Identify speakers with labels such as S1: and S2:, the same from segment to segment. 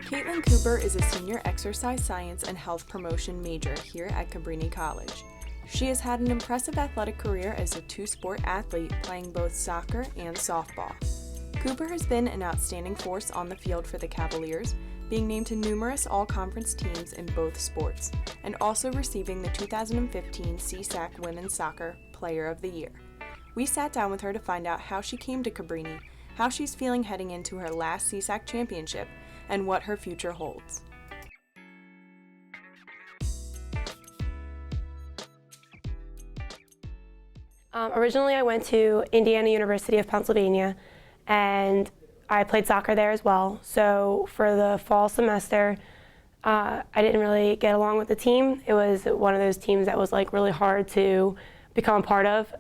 S1: Kaitlyn Cooper is a senior exercise science and health promotion major here at Cabrini College. She has had an impressive athletic career as a two-sport athlete, playing both soccer and softball. Cooper has been an outstanding force on the field for the Cavaliers, being named to numerous all-conference teams in both sports, and also receiving the 2015 CSAC Women's Soccer Player of the Year. We sat down with her to find out how she came to Cabrini, how she's feeling heading into her last CSAC championship, and what her future holds.
S2: Originally, I went to Indiana University of Pennsylvania, and I played soccer there as well. So for the fall semester, I didn't really get along with the team. It was one of those teams that was like really hard to become a part of.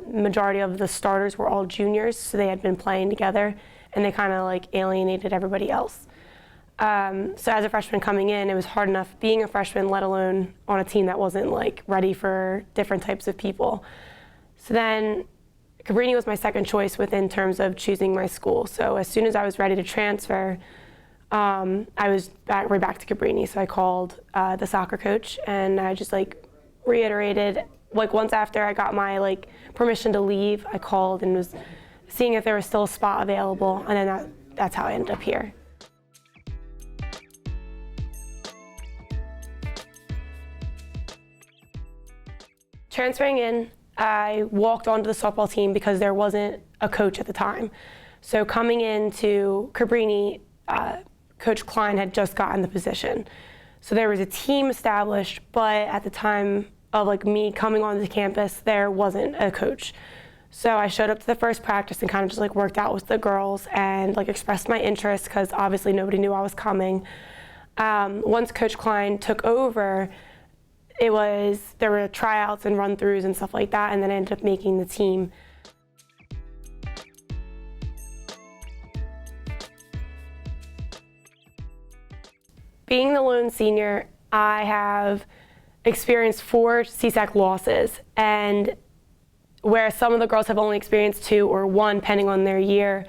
S2: Majority of the starters were all juniors, so they had been playing together, and they kind of like alienated everybody else. So as a freshman coming in, it was hard enough being a freshman, let alone on a team that wasn't like ready for different types of people. So then Cabrini was my second choice within terms of choosing my school. So as soon as I was ready to transfer, I was right back to Cabrini. So I called the soccer coach, and I just like reiterated, like once after I got my like permission to leave, I called and was seeing if there was still a spot available, and then that's how I ended up here. Transferring in, I walked onto the softball team because there wasn't a coach at the time. So coming into Cabrini, Coach Klein had just gotten the position. So there was a team established, but at the time of like me coming onto campus, there wasn't a coach. So I showed up to the first practice and kind of just like worked out with the girls and like expressed my interest because obviously nobody knew I was coming. Once Coach Klein took over, there were tryouts and run-throughs and stuff like that, and then I ended up making the team. Being the lone senior, I have experienced 4 CSAC losses, and where some of the girls have only experienced 2 or 1, depending on their year.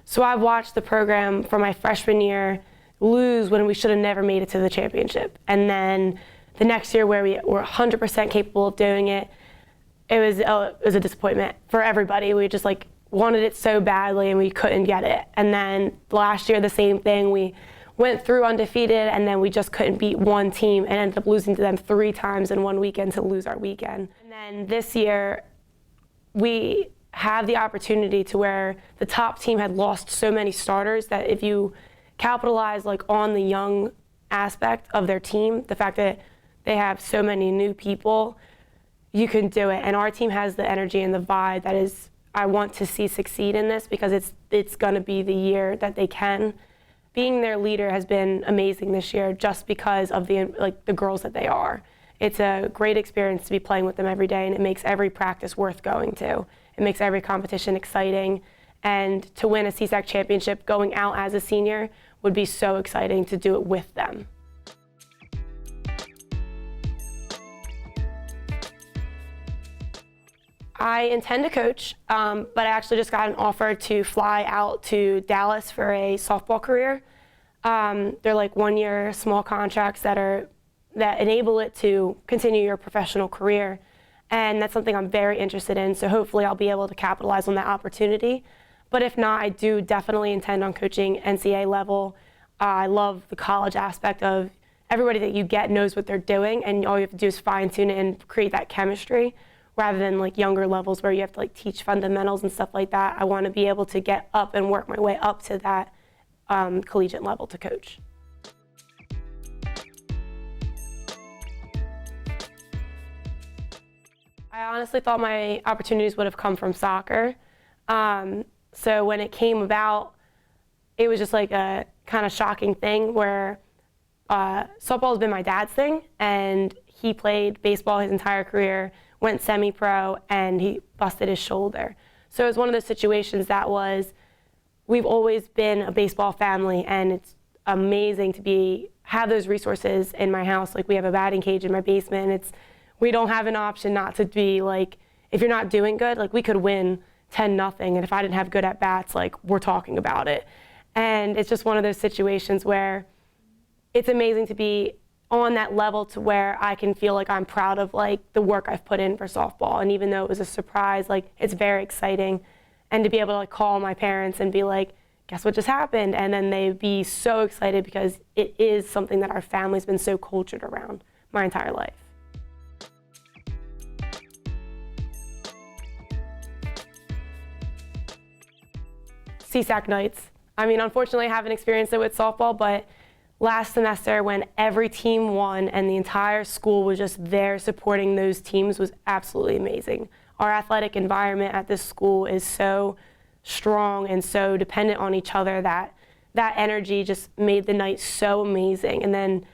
S2: So I've watched the program from my freshman year lose when we should have never made it to the championship. And then the next year where we were 100% capable of doing it, it was a disappointment for everybody. We just like wanted it so badly and we couldn't get it. And then last year, the same thing. We went through undefeated, and then we just couldn't beat one team and ended up losing to them 3 times in one weekend to lose our weekend. And then this year, we have the opportunity to where the top team had lost so many starters that if you capitalize like on the young aspect of their team, the fact that they have so many new people, you can do it. And our team has the energy and the vibe that is, I want to see succeed in this because it's going to be the year that they can. Being their leader has been amazing this year just because of the girls that they are. It's a great experience to be playing with them every day, and it makes every practice worth going to. It makes every competition exciting, and to win a CSAC championship going out as a senior would be so exciting to do it with them. I intend to coach, but I actually just got an offer to fly out to Dallas for a softball career. They're like 1-year small contracts that enable it to continue your professional career. And that's something I'm very interested in, so hopefully I'll be able to capitalize on that opportunity. But if not, I do definitely intend on coaching NCAA level. I love the college aspect of everybody that you get knows what they're doing, and all you have to do is fine tune it and create that chemistry, rather than like younger levels where you have to like teach fundamentals and stuff like that. I want to be able to get up and work my way up to that collegiate level to coach. I honestly thought my opportunities would have come from soccer. So when it came about, it was just like a kind of shocking thing where softball has been my dad's thing, and he played baseball his entire career, went semi-pro, and he busted his shoulder. So it was one of those situations that was, we've always been a baseball family, and it's amazing to have those resources in my house. Like we have a batting cage in my basement. We don't have an option not to be like, if you're not doing good, like we could win 10-0, and if I didn't have good at bats, like we're talking about it. And it's just one of those situations where it's amazing to be on that level to where I can feel like I'm proud of like the work I've put in for softball. And even though it was a surprise, like it's very exciting. And to be able to like call my parents and be like, guess what just happened? And then they'd be so excited because it is something that our family's been so cultured around my entire life. CSAC nights. I mean, unfortunately, I haven't experienced it with softball, but last semester when every team won and the entire school was just there supporting those teams was absolutely amazing. Our athletic environment at this school is so strong and so dependent on each other that that energy just made the night so amazing. And then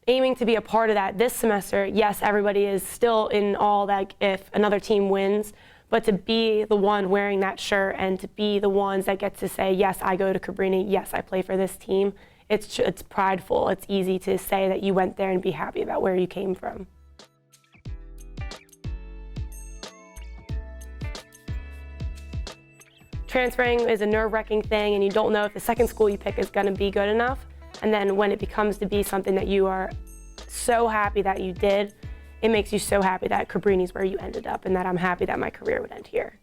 S2: aiming to be a part of that this semester, yes, everybody is still in awe that if another team wins, but to be the one wearing that shirt and to be the ones that get to say, yes, I go to Cabrini, yes, I play for this team, it's prideful. It's easy to say that you went there and be happy about where you came from. Transferring is a nerve-wracking thing, and you don't know if the second school you pick is going to be good enough. And then when it becomes to be something that you are so happy that you did, it makes you so happy that Cabrini is where you ended up and that I'm happy that my career would end here.